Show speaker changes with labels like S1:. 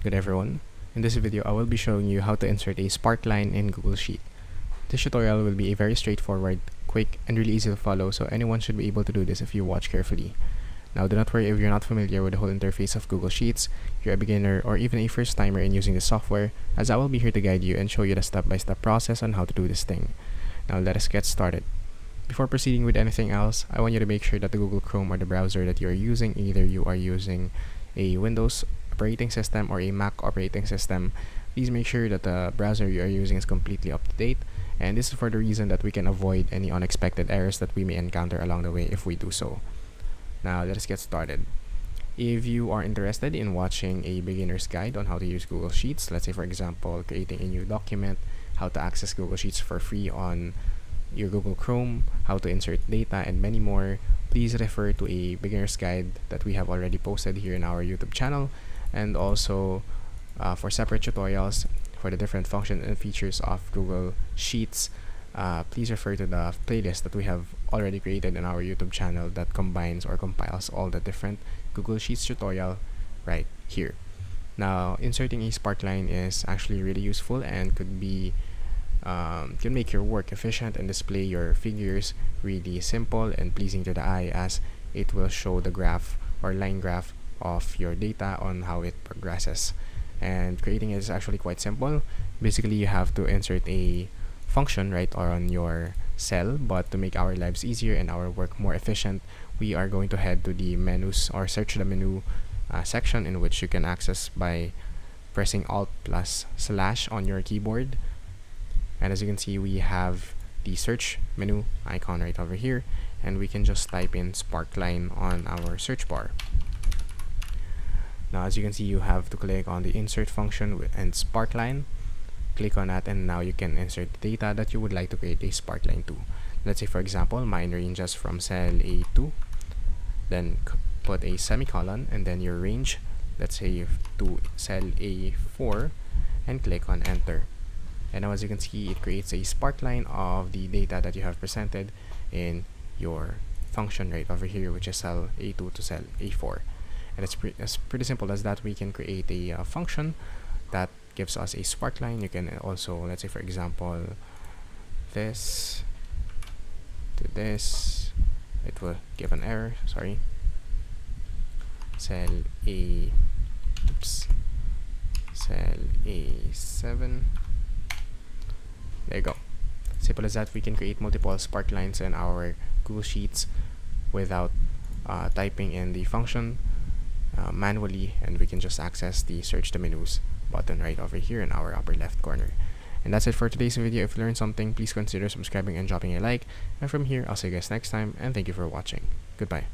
S1: Good everyone. In this video, I will be showing you how to insert a sparkline in Google Sheet. This tutorial will be a very straightforward, quick, and really easy to follow, so anyone should be able to do this if you watch carefully. Now, do not worry if you're not familiar with the whole interface of Google Sheets, you're a beginner, or even a first timer in using this software, as I will be here to guide you and show you the step-by-step process on how to do this thing. Now, let us get started. Before proceeding with anything else, I want you to make sure that the Google Chrome or the browser that you are using, either you are using a Windows operating system or a Mac operating system, please make sure that the browser you are using is completely up to date, and this is for the reason that we can avoid any unexpected errors that we may encounter along the way if we do so. Now let us get started. If you are interested in watching a beginner's guide on how to use Google Sheets, let's say for example creating a new document, how to access Google Sheets for free on your Google Chrome, how to insert data, and many more, please refer to a beginner's guide that we have already posted here in our YouTube channel, and also for separate tutorials for the different functions and features of Google Sheets, please refer to the playlist that we have already created in our YouTube channel that combines or compiles all the different Google Sheets tutorial right here. Now, inserting a sparkline is actually really useful and could make your work efficient and display your figures really simple and pleasing to the eye, as it will show the graph or line graph of your data on how it progresses. And creating it is actually quite simple. Basically, you have to insert a function right on your cell, but to make our lives easier and our work more efficient, we are going to head to the menus or search the menu section, in which you can access by pressing Alt plus / on your keyboard. And as you can see, we have the search menu icon right over here, and we can just type in sparkline on our search bar. Now, as you can see, you have to click on the insert function and sparkline. Click on that, and now you can insert the data that you would like to create a sparkline to. Let's say for example, mine ranges from cell A2, then put a semicolon, and then your range, let's say to cell A4, and click on enter. And now as you can see, it creates a sparkline of the data that you have presented in your function right over here, which is cell A2 to cell A4. And it's pretty simple as that. We can create a function that gives us a sparkline. You can also, let's say for example, this to this, it will give an error, sorry, cell A7. There you go. Simple as that. We can create multiple sparklines in our Google Sheets without typing in the function manually, and we can just access the search the menus button right over here in our upper left corner. And that's it for today's video. If you learned something, please consider subscribing and dropping a like, and from here I'll see you guys next time, and thank you for watching. Goodbye.